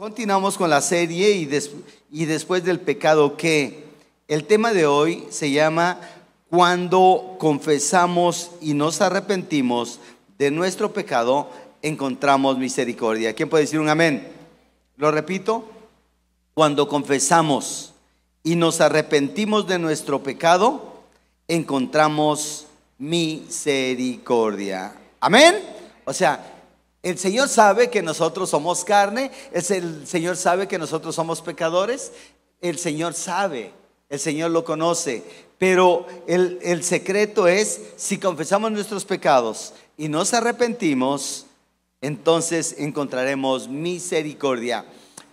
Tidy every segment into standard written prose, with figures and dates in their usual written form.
Continuamos con la serie y después del pecado que el tema de hoy se llama cuando confesamos y nos arrepentimos de nuestro pecado, encontramos misericordia. ¿Quién puede decir un amén? Lo repito, cuando confesamos y nos arrepentimos de nuestro pecado, encontramos misericordia. Amén. O sea, el Señor sabe que nosotros somos carne, el Señor sabe que nosotros somos pecadores, el Señor sabe, el Señor lo conoce, pero el secreto es, si confesamos nuestros pecados y nos arrepentimos, entonces encontraremos misericordia.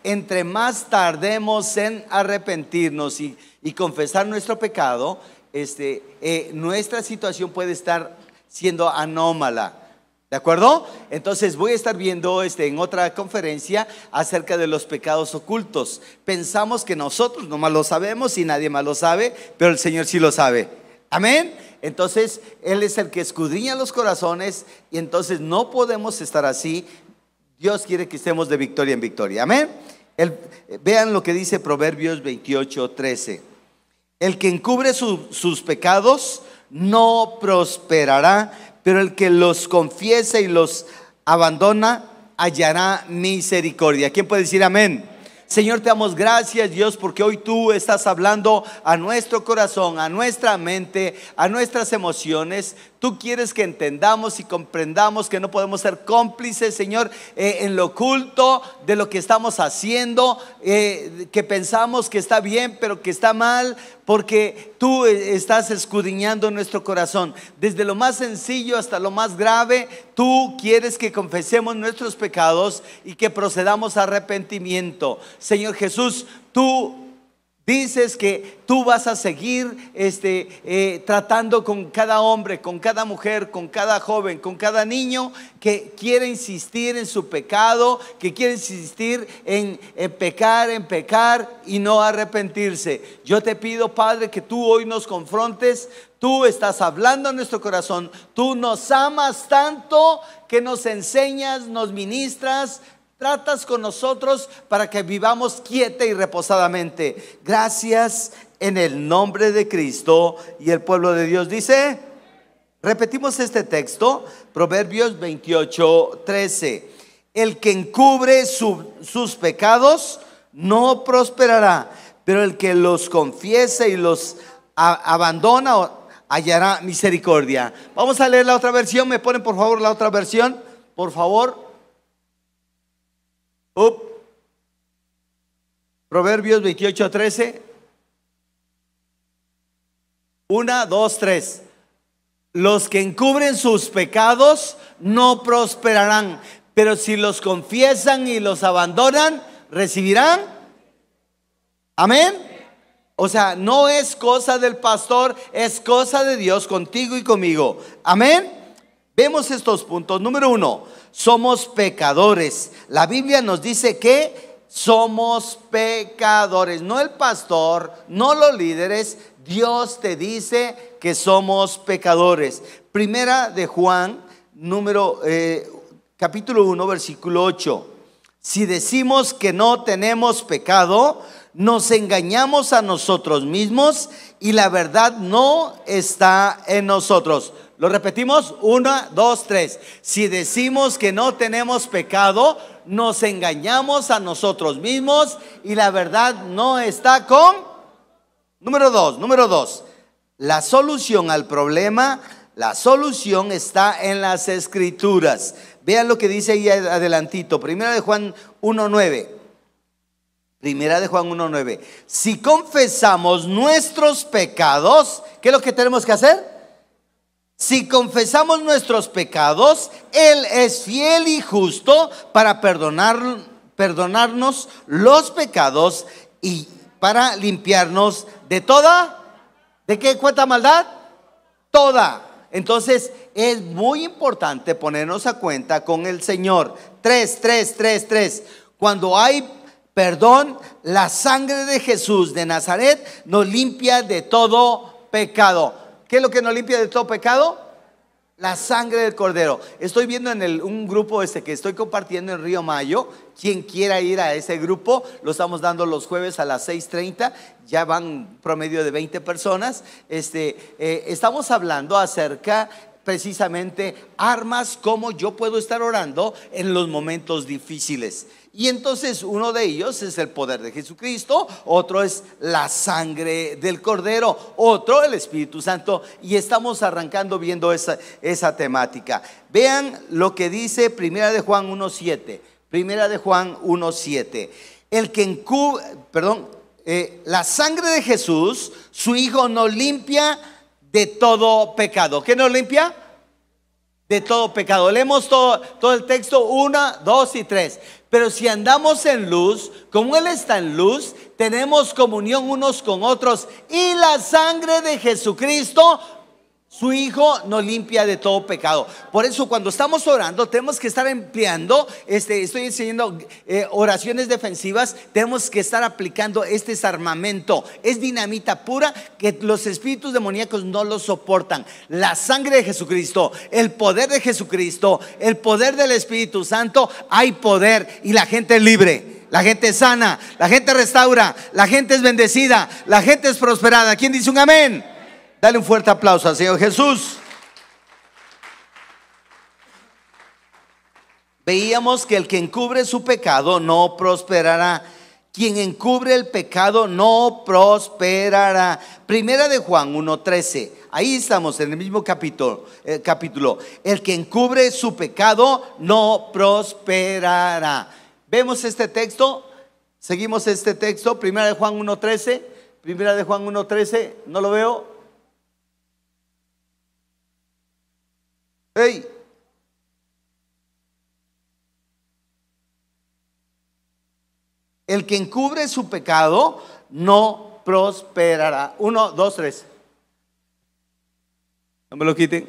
Entre más tardemos en arrepentirnos y confesar nuestro pecado, nuestra situación puede estar siendo anómala. ¿De acuerdo? Entonces voy a estar viendo en otra conferencia acerca de los pecados ocultos. Pensamos que nosotros nomás lo sabemos y nadie más lo sabe, pero el Señor sí lo sabe. Amén. Entonces Él es el que escudriña los corazones y entonces no podemos estar así. Dios quiere que estemos de victoria en victoria. Amén. Vean lo que dice Proverbios 28:13. El que encubre sus pecados no prosperará, pero el que los confiesa y los abandona hallará misericordia. ¿Quién puede decir amén? Señor, te damos gracias, Dios, porque hoy tú estás hablando a nuestro corazón, a nuestra mente, a nuestras emociones. Tú quieres que entendamos y comprendamos que no podemos ser cómplices, Señor, en lo oculto de lo que estamos haciendo, que pensamos que está bien, pero que está mal, porque tú estás escudriñando nuestro corazón. Desde lo más sencillo hasta lo más grave, tú quieres que confesemos nuestros pecados y que procedamos a arrepentimiento. Señor Jesús, tú dices que tú vas a seguir tratando con cada hombre, con cada mujer, con cada joven, con cada niño que quiere insistir en su pecado, que quiere insistir en pecar y no arrepentirse. Yo te pido, Padre, que tú hoy nos confrontes. Tú estás hablando en nuestro corazón. Tú nos amas tanto que nos enseñas, nos ministras, tratas con nosotros para que vivamos quieta y reposadamente. Gracias en el nombre de Cristo. Y el pueblo de Dios dice, repetimos este texto, Proverbios 28:13. El que encubre sus pecados no prosperará, pero el que los confiesa y los abandona hallará misericordia. Vamos a leer la otra versión. ¿Me ponen por favor la otra versión? Por favor. Proverbios 28:13. 1, 2, 3. Los que encubren sus pecados no prosperarán, pero si los confiesan y los abandonan, recibirán. Amén. O sea, no es cosa del pastor, es cosa de Dios contigo y conmigo. Amén. Vemos estos puntos. Número 1, somos pecadores. La Biblia nos dice que somos pecadores. No el pastor, no los líderes. Dios te dice que somos pecadores. Primera de Juan, capítulo 1, versículo 8. Si decimos que no tenemos pecado, nos engañamos a nosotros mismos y la verdad no está en nosotros. Lo repetimos, 1, 2, 3. Si decimos que no tenemos pecado, nos engañamos a nosotros mismos y la verdad no está con. Número 2. La solución al problema, la solución está en las Escrituras. Vean lo que dice ahí adelantito, Primera de Juan 1:9. Primera de Juan 1:9. Si confesamos nuestros pecados, ¿qué es lo que tenemos que hacer? Si confesamos nuestros pecados, Él es fiel y justo para perdonarnos los pecados y para limpiarnos de toda. ¿De qué? ¿Cuánta maldad? Toda. Entonces es muy importante ponernos a cuenta con el Señor. 3. Cuando hay perdón, la sangre de Jesús de Nazaret nos limpia de todo pecado. ¿Qué es lo que nos limpia de todo pecado? La sangre del Cordero. Estoy viendo en un grupo que estoy compartiendo en Río Mayo. Quien quiera ir a ese grupo, lo estamos dando los jueves a las 6:30. Ya van promedio de 20 personas. Estamos hablando acerca precisamente armas, cómo yo puedo estar orando en los momentos difíciles. Y entonces uno de ellos es el poder de Jesucristo, otro es la sangre del Cordero, otro el Espíritu Santo, y estamos arrancando viendo esa temática. Vean lo que dice Primera de Juan 1:7. Primera de Juan 1:7. El que encubre, la sangre de Jesús, su Hijo, nos limpia de todo pecado. ¿Qué nos limpia? De todo pecado. Leemos todo el texto, 1, 2 y 3. Pero si andamos en luz, como Él está en luz, tenemos comunión unos con otros, y la sangre de Jesucristo, su Hijo, nos limpia de todo pecado. Por eso cuando estamos orando tenemos que estar empleando, estoy enseñando oraciones defensivas. Tenemos que estar aplicando este armamento. Es dinamita pura que los espíritus demoníacos no lo soportan. La sangre de Jesucristo, el poder de Jesucristo, el poder del Espíritu Santo. Hay poder y la gente es libre, la gente es sana, la gente restaura, la gente es bendecida, la gente es prosperada. ¿Quién dice un amén? Dale un fuerte aplauso al Señor Jesús. Veíamos que el que encubre su pecado no prosperará. Quien encubre el pecado no prosperará. Primera de Juan 1:13. Ahí estamos en el mismo capítulo. El que encubre su pecado no prosperará. Vemos este texto. Seguimos este texto. Primera de Juan 1:13. Primera de Juan 1:13. No lo veo. Hey. El que encubre su pecado no prosperará. 1, 2, 3. No me lo quiten.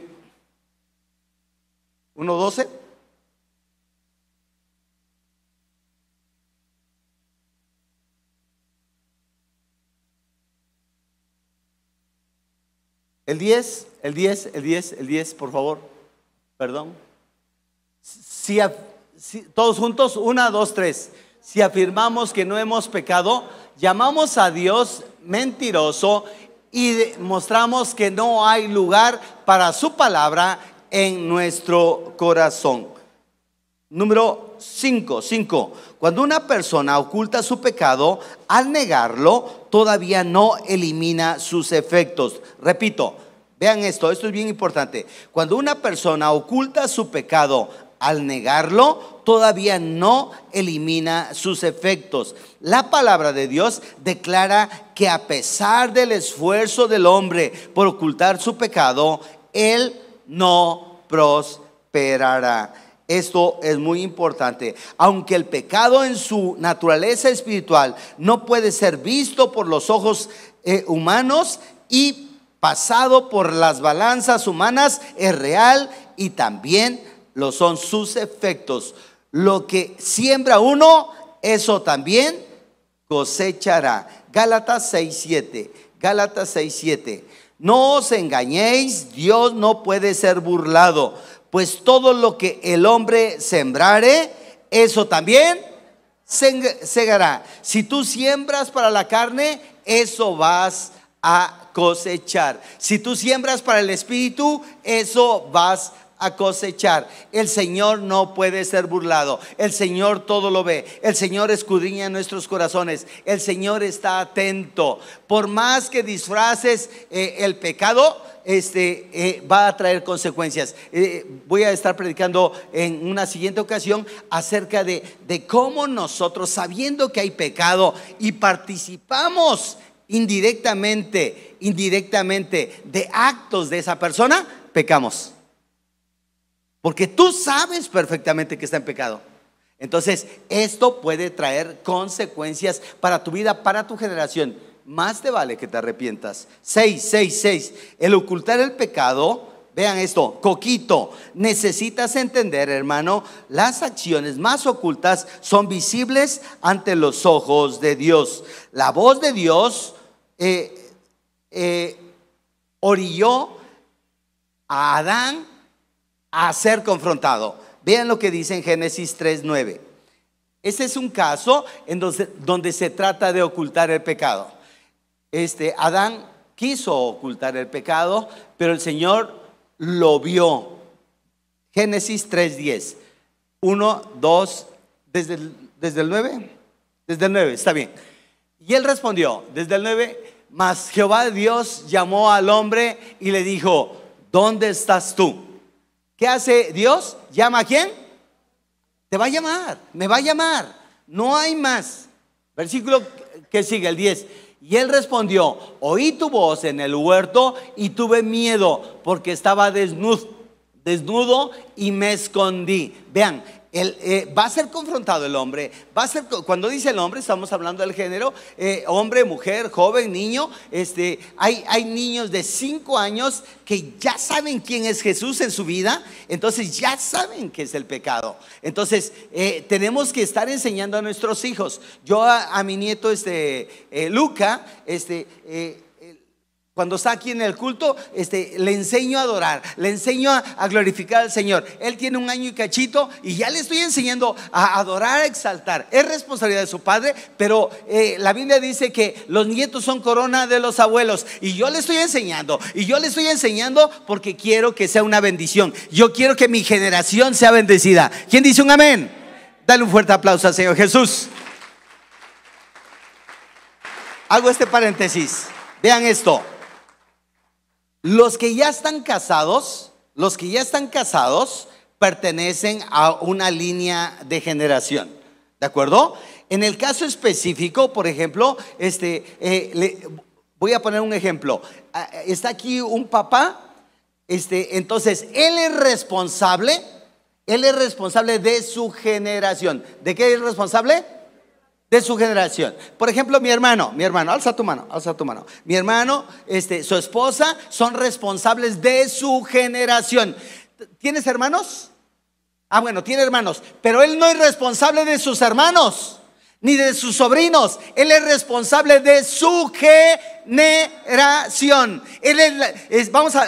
1:12. El 10, por favor. Perdón. Todos juntos, 1, 2, 3. Si afirmamos que no hemos pecado, llamamos a Dios mentiroso y mostramos que no hay lugar para su palabra en nuestro corazón. Número 5. Cuando una persona oculta su pecado, al negarlo, todavía no elimina sus efectos. Repito. Vean esto es bien importante. Cuando una persona oculta su pecado, al negarlo, todavía no elimina sus efectos. La palabra de Dios declara que a pesar del esfuerzo del hombre por ocultar su pecado, él no prosperará. Esto es muy importante. Aunque el pecado en su naturaleza espiritual no puede ser visto por los ojos humanos y pasado por las balanzas humanas, es real y también lo son sus efectos. Lo que siembra uno, eso también cosechará. Gálatas 6:7. No os engañéis, Dios no puede ser burlado, pues todo lo que el hombre sembrare, eso también segará. Si tú siembras para la carne, eso vas a cosechar. Si tú siembras para el Espíritu, eso vas a cosechar. El Señor no puede ser burlado. El Señor todo lo ve. El Señor escudriña nuestros corazones. El Señor está atento. Por más que disfraces el pecado, va a traer consecuencias. Voy a estar predicando en una siguiente ocasión acerca de cómo nosotros, sabiendo que hay pecado y participamos indirectamente de actos de esa persona, pecamos. Porque tú sabes perfectamente que está en pecado. Entonces esto puede traer consecuencias para tu vida, para tu generación. Más te vale que te arrepientas. 6. El ocultar el pecado. Vean esto, coquito. Necesitas entender, hermano, las acciones más ocultas son visibles ante los ojos de Dios. La voz de Dios orilló a Adán a ser confrontado. Vean lo que dice en Génesis 3:9. Ese es un caso en donde se trata de ocultar el pecado. Adán quiso ocultar el pecado, pero el Señor lo vio. Génesis 3:10. 1, 2, desde el 9. Desde el 9, está bien. Y él respondió, desde el 9, mas Jehová Dios llamó al hombre y le dijo, ¿dónde estás tú? ¿Qué hace Dios? ¿Llama a quién? Te va a llamar, me va a llamar. No hay más. Versículo que sigue, el 10. Y él respondió, oí tu voz en el huerto y tuve miedo porque estaba desnudo y me escondí. Vean, va a ser confrontado el hombre. Cuando dice el hombre, estamos hablando del género, hombre, mujer, joven, niño. Hay niños de 5 años que ya saben quién es Jesús en su vida, entonces ya saben qué es el pecado. Entonces tenemos que estar enseñando a nuestros hijos. Yo a mi nieto Luca, cuando está aquí en el culto, le enseño a adorar, le enseño a glorificar al Señor. Él tiene 1 año y cachito y ya le estoy enseñando a adorar, a exaltar. Es responsabilidad de su padre, pero la Biblia dice que los nietos son corona de los abuelos. Y yo le estoy enseñando, porque quiero que sea una bendición. Yo quiero que mi generación sea bendecida. ¿Quién dice un amén? Dale un fuerte aplauso al Señor Jesús. Hago este paréntesis. Vean esto. Los que ya están casados pertenecen a una línea de generación, ¿de acuerdo? En el caso específico, por ejemplo, voy a poner un ejemplo. Está aquí un papá, entonces él es responsable de su generación. ¿De qué es responsable? De su generación. Por ejemplo, mi hermano, alza tu mano. Mi hermano, su esposa son responsables de su generación. ¿Tienes hermanos? Bueno, tiene hermanos, pero él no es responsable de sus hermanos ni de sus sobrinos. Él es responsable de su generación.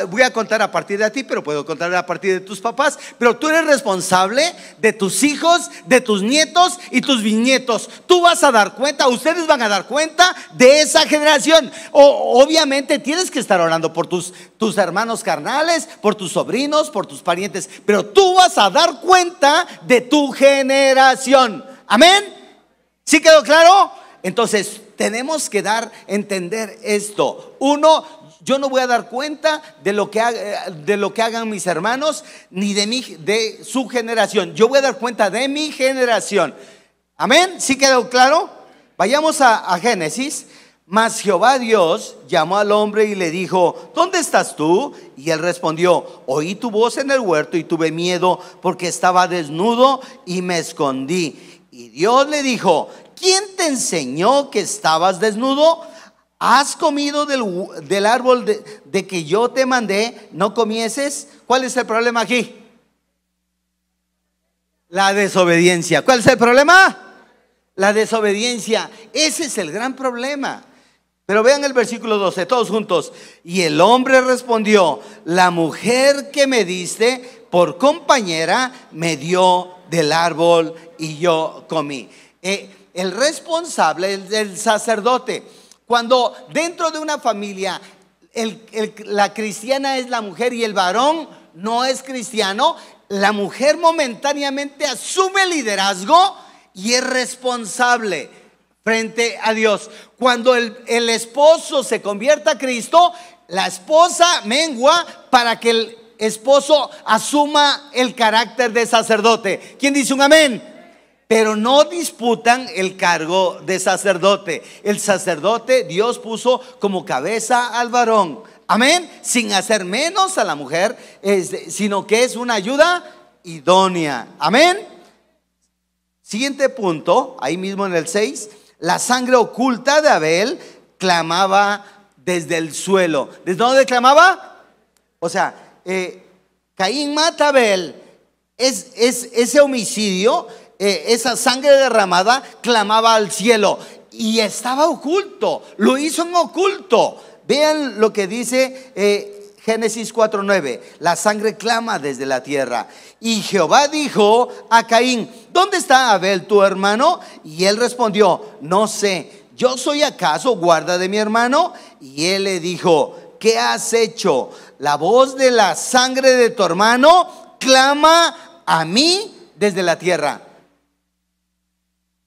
Voy a contar a partir de ti, pero puedo contar a partir de tus papás. Pero tú eres responsable de tus hijos, de tus nietos y tus bisnietos. Tú vas a dar cuenta, ustedes van a dar cuenta de esa generación. Obviamente tienes que estar orando por tus hermanos carnales, por tus sobrinos, por tus parientes, pero tú vas a dar cuenta de tu generación. Amén. ¿Sí quedó claro? Entonces tenemos que entender esto. Uno, yo no voy a dar cuenta de lo que hagan mis hermanos ni de su generación. Yo voy a dar cuenta de mi generación. Amén. ¿Sí quedó claro? Vayamos a Génesis. Mas Jehová Dios llamó al hombre y le dijo, ¿dónde estás tú? Y él respondió, oí tu voz en el huerto y tuve miedo porque estaba desnudo y me escondí. Y Dios le dijo, ¿quién te enseñó que estabas desnudo? ¿Has comido del árbol de que yo te mandé no comieses? ¿Cuál es el problema aquí? La desobediencia. ¿Cuál es el problema? La desobediencia. Ese es el gran problema. Pero vean el versículo 12, todos juntos. Y el hombre respondió, la mujer que me diste por compañera me dio del árbol y yo comí. El responsable es el sacerdote. Cuando dentro de una familia la cristiana es la mujer y el varón no es cristiano, la mujer momentáneamente asume el liderazgo y es responsable frente a Dios. Cuando el esposo se convierta a Cristo, la esposa mengua para que el esposo asuma el carácter de sacerdote. ¿Quién dice un amén? Pero no disputan el cargo de sacerdote. El sacerdote Dios puso como cabeza al varón. Amén. Sin hacer menos a la mujer, sino que es una ayuda idónea. Amén. Siguiente punto, ahí mismo en el 6. La sangre oculta de Abel clamaba desde el suelo. ¿Desde dónde clamaba? O sea, Caín mata a Abel. Ese homicidio, esa sangre derramada clamaba al cielo y estaba oculto, lo hizo en oculto. Vean lo que dice Génesis 4:9, la sangre clama desde la tierra. Y Jehová dijo a Caín: ¿dónde está Abel tu hermano? Y él respondió: no sé, ¿yo soy acaso guarda de mi hermano? Y él le dijo: ¿qué has hecho? La voz de la sangre de tu hermano clama a mí desde la tierra.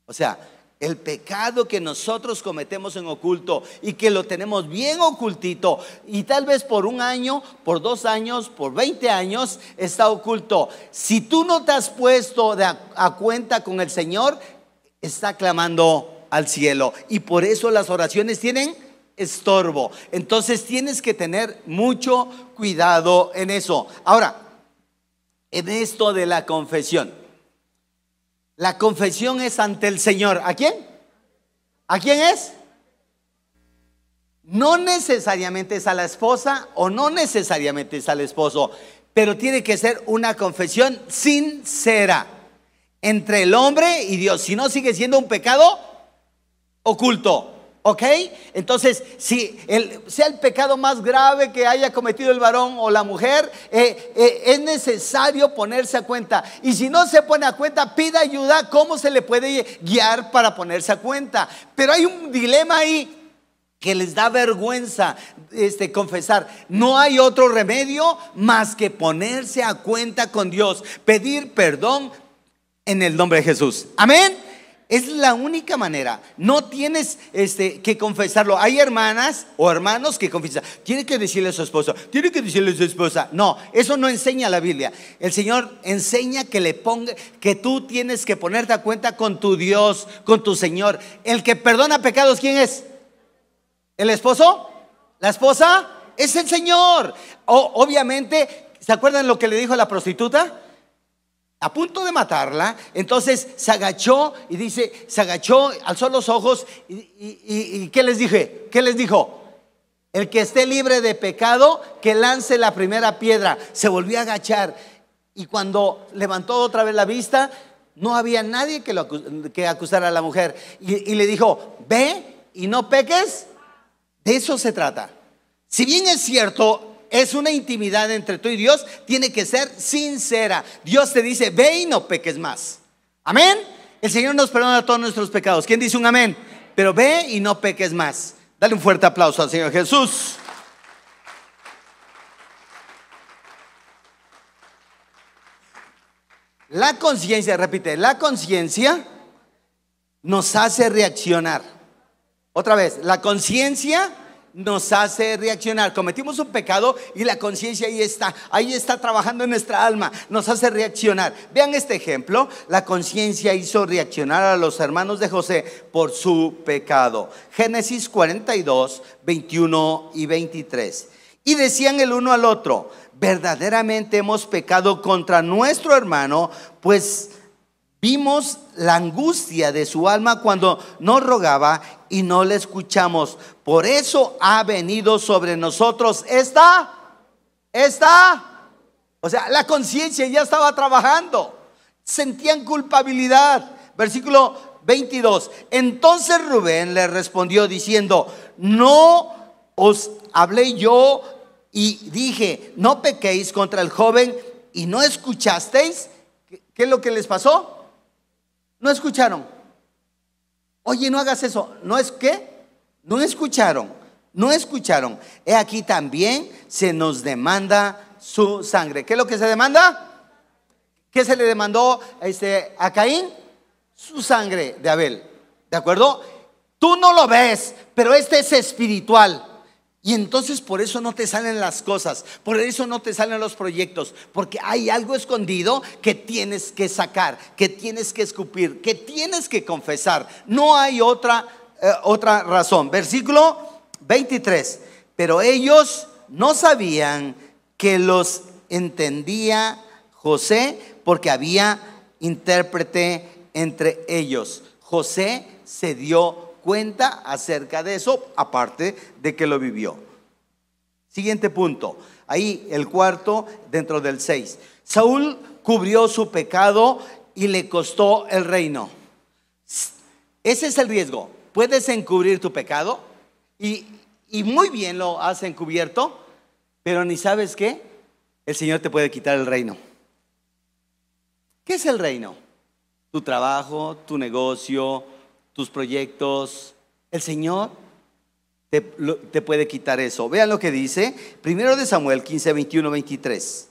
O sea, el pecado que nosotros cometemos en oculto y que lo tenemos bien ocultito, y tal vez por un año, por 2 años, por 20 años está oculto. Si tú no te has puesto a cuenta con el Señor, está clamando al cielo, y por eso las oraciones tienen estorbo. Entonces tienes que tener mucho cuidado en eso. Ahora, en esto de la confesión. La confesión es ante el Señor. ¿A quién? ¿A quién es? No necesariamente es a la esposa o no necesariamente es al esposo, pero tiene que ser una confesión sincera entre el hombre y Dios. Si no, sigue siendo un pecado oculto. ¿Ok? Entonces, si sea el pecado más grave que haya cometido el varón o la mujer, es necesario ponerse a cuenta. Y si no se pone a cuenta, pida ayuda. ¿Cómo se le puede guiar para ponerse a cuenta? Pero hay un dilema ahí que les da vergüenza confesar. No hay otro remedio más que ponerse a cuenta con Dios, pedir perdón en el nombre de Jesús. Amén. Es la única manera. No tienes que confesarlo. Hay hermanas o hermanos que confiesan. Tiene que decirle a su esposo, tiene que decirle a su esposa. No, eso no enseña la Biblia. El Señor enseña que tú tienes que ponerte a cuenta con tu Dios, con tu Señor. El que perdona pecados, ¿quién es? ¿El esposo? ¿La esposa? Es el Señor. Obviamente, ¿se acuerdan lo que le dijo a la prostituta? A punto de matarla. Entonces se agachó y dice, se agachó, alzó los ojos y ¿qué les dije? ¿Qué les dijo? El que esté libre de pecado, que lance la primera piedra. Se volvió a agachar, y cuando levantó otra vez la vista, no había nadie que acusara a la mujer, y le dijo: ve y no peques. De eso se trata. Si bien es cierto, es una intimidad entre tú y Dios, tiene que ser sincera. Dios te dice: ve y no peques más. Amén. El Señor nos perdona todos nuestros pecados. ¿Quién dice un amén? Pero ve y no peques más. Dale un fuerte aplauso al Señor Jesús. La conciencia, repite, la conciencia nos hace reaccionar. Otra vez, la conciencia nos hace reaccionar. Cometimos un pecado y la conciencia ahí está trabajando en nuestra alma, nos hace reaccionar. Vean este ejemplo. La conciencia hizo reaccionar a los hermanos de José por su pecado. Génesis 42, 21 y 23. Y decían el uno al otro: verdaderamente hemos pecado contra nuestro hermano, pues vimos la angustia de su alma cuando nos rogaba y no le escuchamos. Por eso ha venido sobre nosotros esta. O sea, la conciencia ya estaba trabajando. Sentían culpabilidad. Versículo 22. Entonces Rubén le respondió diciendo: no os hablé yo y dije: no pequéis contra el joven, y no escuchasteis. ¿Qué es lo que les pasó? No escucharon. Oye, no hagas eso. ¿No es qué? No escucharon. No escucharon. He aquí también se nos demanda su sangre. ¿Qué es lo que se demanda? ¿Qué se le demandó a Caín? Su sangre de Abel. ¿De acuerdo? Tú no lo ves, pero este es espiritual. Y entonces por eso no te salen las cosas, por eso no te salen los proyectos, porque hay algo escondido que tienes que sacar, que tienes que escupir, que tienes que confesar. No hay otra razón. Versículo 23. Pero ellos no sabían que los entendía José, porque había intérprete entre ellos. José se dio cuenta acerca de eso, aparte de que lo vivió. Siguiente punto. Ahí el cuarto dentro del 6. Saúl cubrió su pecado y le costó el reino. Ese es el riesgo. Puedes encubrir tu pecado y muy bien lo has encubierto, Pero ni sabes qué, el Señor te puede quitar el reino. ¿Qué es el reino? Tu trabajo, tu negocio, tus proyectos. El Señor te puede quitar eso. Vean lo que dice 1 Samuel 15, 21, 23.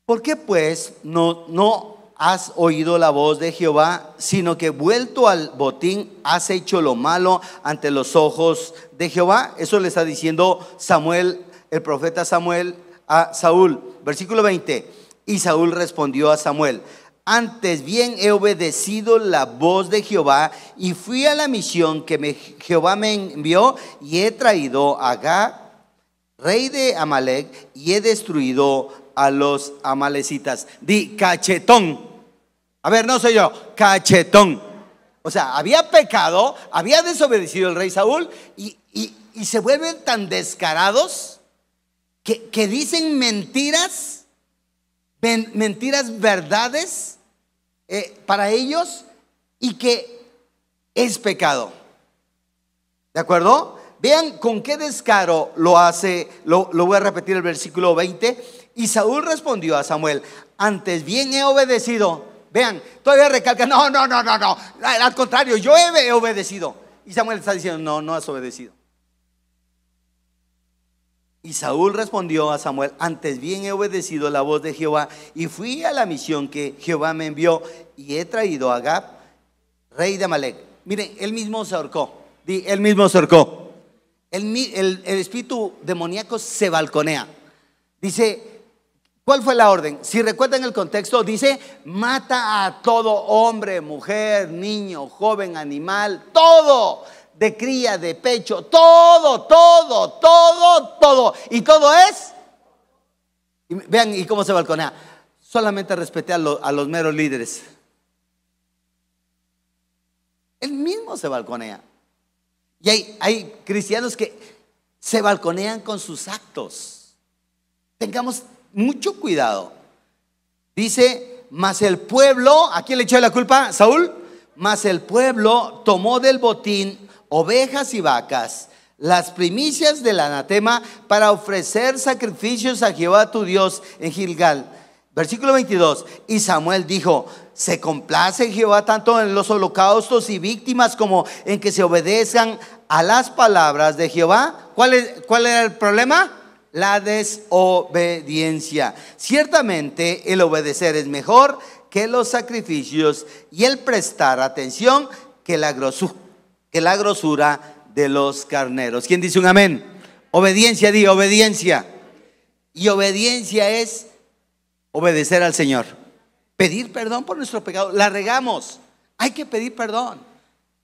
¿Por qué pues no has oído la voz de Jehová, sino que vuelto al botín has hecho lo malo ante los ojos de Jehová? Eso le está diciendo Samuel, el profeta Samuel, a Saúl. Versículo 20. Y Saúl respondió a Samuel: antes bien he obedecido la voz de Jehová y fui a la misión que Jehová me envió, y he traído a Agag, rey de Amalec, y he destruido a los amalecitas. Di cachetón. A ver, no soy yo, cachetón. O sea, había pecado, había desobedecido el rey Saúl, y se vuelven tan descarados que dicen mentiras, verdades para ellos, y que es pecado. ¿De acuerdo? Vean con qué descaro lo hace. Lo voy a repetir, el versículo 20. Y Saúl respondió a Samuel: antes bien he obedecido. Vean, todavía recalca: no, al contrario, yo he obedecido. Y Samuel está diciendo: no has obedecido. Y Saúl respondió a Samuel: antes bien he obedecido la voz de Jehová y fui a la misión que Jehová me envió, y he traído a Agag, rey de Amalec. Miren, él mismo se ahorcó. Él mismo se ahorcó. El espíritu demoníaco se balconea. Dice, ¿cuál fue la orden? Si recuerdan el contexto, dice: mata a todo hombre, mujer, niño, joven, animal, todo, de cría, de pecho, todo. Y todo es. Y vean, y cómo se balconea. Solamente respete a los meros líderes. Él mismo se balconea. Y hay cristianos que se balconean con sus actos. Tengamos mucho cuidado. Dice: mas el pueblo, ¿a quién le echó la culpa? Saúl. Mas el pueblo tomó del botín ovejas y vacas, las primicias del anatema, para ofrecer sacrificios a Jehová tu Dios en Gilgal. Versículo 22. Y Samuel dijo: ¿se complace Jehová tanto en los holocaustos y víctimas como en que se obedezcan a las palabras de Jehová? ¿Cuál era el problema? La desobediencia. Ciertamente el obedecer es mejor que los sacrificios, y el prestar atención que la grosura de los carneros. ¿Quién dice un amén? Obediencia, di obediencia. Y obediencia es obedecer al Señor. Pedir perdón por nuestro pecado. La regamos, hay que pedir perdón.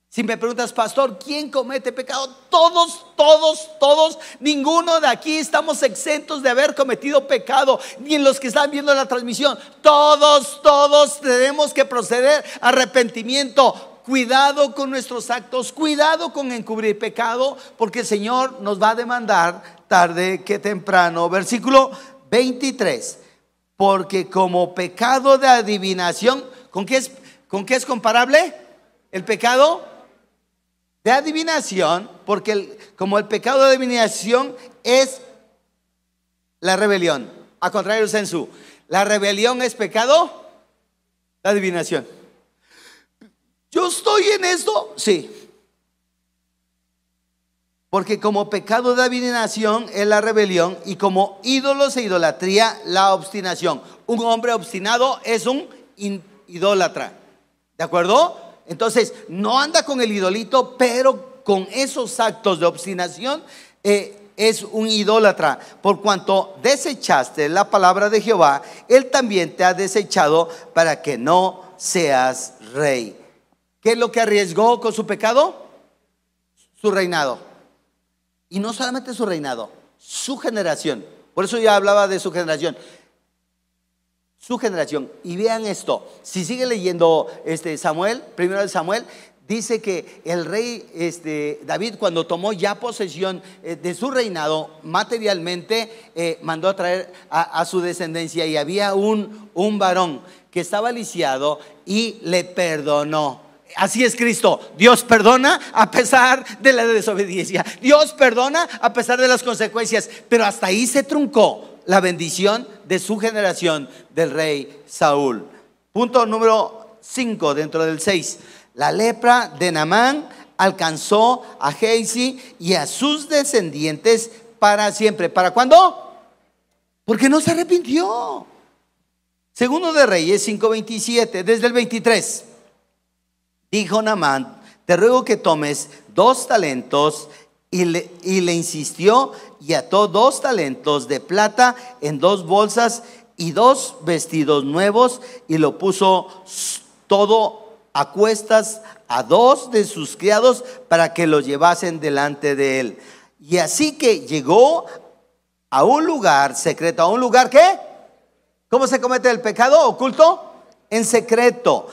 Si me preguntas: pastor, ¿quién comete pecado? Todos. Ninguno de aquí estamos exentos de haber cometido pecado, ni en los que están viendo la transmisión. Todos tenemos que proceder a arrepentimiento. Cuidado con nuestros actos, cuidado con encubrir pecado, porque el Señor nos va a demandar tarde que temprano. Versículo 23. Porque como pecado de adivinación, ¿con qué es comparable el pecado de adivinación? Porque como el pecado de adivinación es la rebelión. A contrario, sensu, la rebelión es pecado de adivinación. ¿Yo estoy en esto? Sí. Porque como pecado de adivinación es la rebelión, y como ídolos e idolatría la obstinación. Un hombre obstinado es un idólatra. ¿De acuerdo? Entonces, no anda con el idolito, pero con esos actos de obstinación es un idólatra. Por cuanto desechaste la palabra de Jehová, Él también te ha desechado para que no seas rey. ¿Qué es lo que arriesgó con su pecado? Su reinado. Y no solamente su reinado, su generación. Por eso ya hablaba de su generación. Su generación. Y vean esto. Si sigue leyendo Samuel, primero de Samuel, dice que el rey David, cuando tomó ya posesión de su reinado materialmente, mandó a traer a su descendencia, y había un varón que estaba lisiado y le perdonó. Así es Cristo. Dios perdona a pesar de la desobediencia. Dios perdona a pesar de las consecuencias. Pero hasta ahí se truncó la bendición de su generación del rey Saúl. Punto número 5 dentro del 6. La lepra de Naamán alcanzó a Gehazi y a sus descendientes para siempre. ¿Para cuándo? Porque no se arrepintió. Segundo de Reyes 5:27, desde el 23. Dijo Naamán: te ruego que tomes 2 talentos. Y le insistió y ató 2 talentos de plata en 2 bolsas y 2 vestidos nuevos, y lo puso todo a cuestas a 2 de sus criados para que lo llevasen delante de él. Y así que llegó a un lugar secreto. ¿A un lugar qué? ¿Cómo se comete el pecado oculto? En secreto.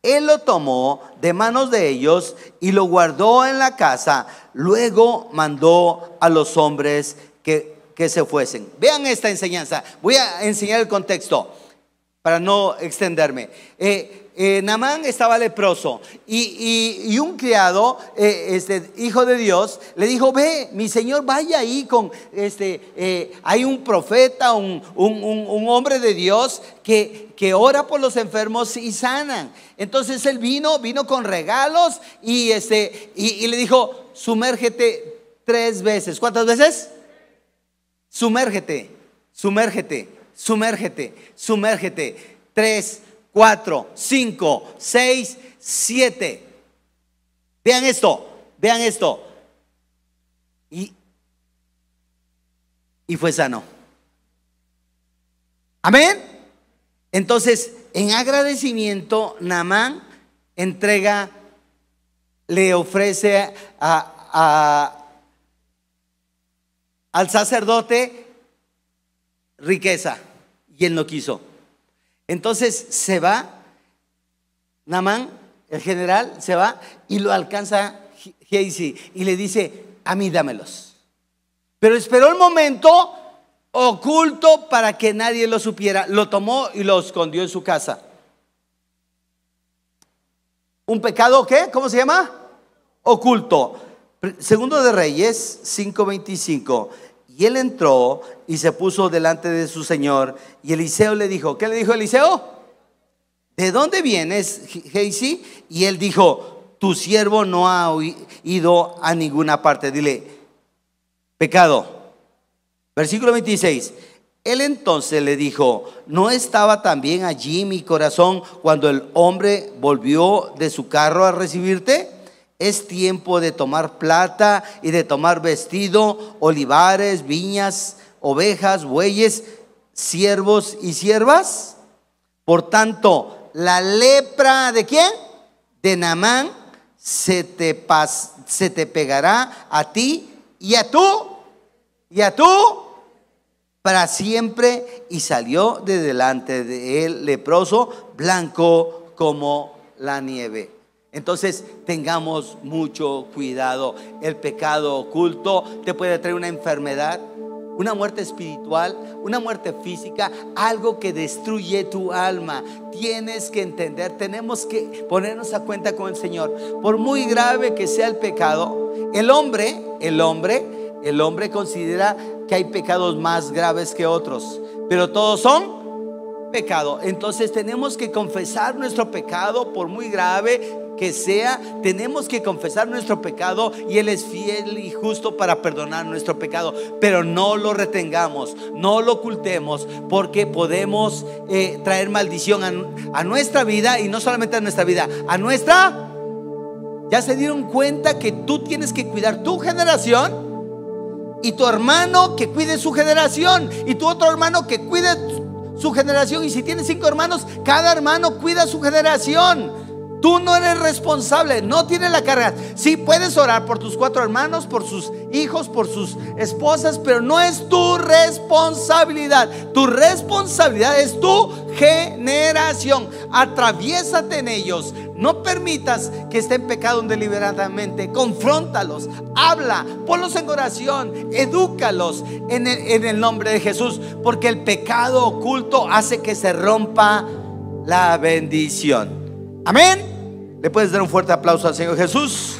Él lo tomó de manos de ellos y lo guardó en la casa. Luego mandó a los hombres que se fuesen. Vean esta enseñanza. Voy a enseñar el contexto para no extenderme. Naamán estaba leproso y un criado, hijo de Dios, le dijo: ve, mi señor, vaya ahí con hay un profeta, un hombre de Dios que ora por los enfermos y sanan. Entonces él vino con regalos y le dijo: sumérgete 3 veces. ¿Cuántas veces? Sumérgete, sumérgete, sumérgete, sumérgete. 3, 4, 5, 6, 7. Vean esto, vean esto. Y fue sano. Amén. Entonces, en agradecimiento, Naamán le ofrece al sacerdote riqueza, y él no quiso. Entonces se va Naamán, el general, se va y lo alcanza Gehazi y le dice: a mí dámelos. Pero esperó el momento oculto para que nadie lo supiera. Lo tomó y lo escondió en su casa. ¿Un pecado qué? ¿Cómo se llama? Oculto. Segundo de Reyes 5:25. Y él entró y se puso delante de su señor. Y Eliseo le dijo: ¿qué le dijo Eliseo? ¿De dónde vienes, Gehazi? Y él dijo: tu siervo no ha ido a ninguna parte. Dile: pecado. Versículo 26. Él entonces le dijo: ¿no estaba también allí mi corazón cuando el hombre volvió de su carro a recibirte? Es tiempo de tomar plata y de tomar vestido, olivares, viñas, ovejas, bueyes, siervos y siervas. Por tanto, la lepra ¿de quién? De Naamán se te pegará a ti y a tú para siempre. Y salió de delante de él leproso, blanco como la nieve. Entonces tengamos mucho cuidado. El pecado oculto te puede traer una enfermedad, una muerte espiritual, una muerte física, algo que destruye tu alma. Tienes que entender, tenemos que ponernos a cuenta con el Señor. Por muy grave que sea el pecado, el hombre considera que hay pecados más graves que otros, pero todos son pecado. Entonces tenemos que confesar nuestro pecado, por muy grave que sea. Tenemos que confesar nuestro pecado y Él es fiel y justo para perdonar nuestro pecado. Pero no lo retengamos, no lo ocultemos, porque podemos traer maldición a nuestra vida, y no solamente a nuestra vida, a nuestra. Ya se dieron cuenta que tú tienes que cuidar tu generación, y tu hermano que cuide su generación, y tu otro hermano que cuide su generación. Y si tienes 5 hermanos, cada hermano cuida su generación. Tú no eres responsable, no tienes la carga. Sí puedes orar por tus 4 hermanos, por sus hijos, por sus esposas, pero no es tu responsabilidad. Tu responsabilidad es tu generación. Atraviésate en ellos. No permitas que estén en pecado deliberadamente. Confróntalos, habla, ponlos en oración, edúcalos en el nombre de Jesús, porque el pecado oculto hace que se rompa la bendición. Amén. ¿Le puedes dar un fuerte aplauso al Señor Jesús?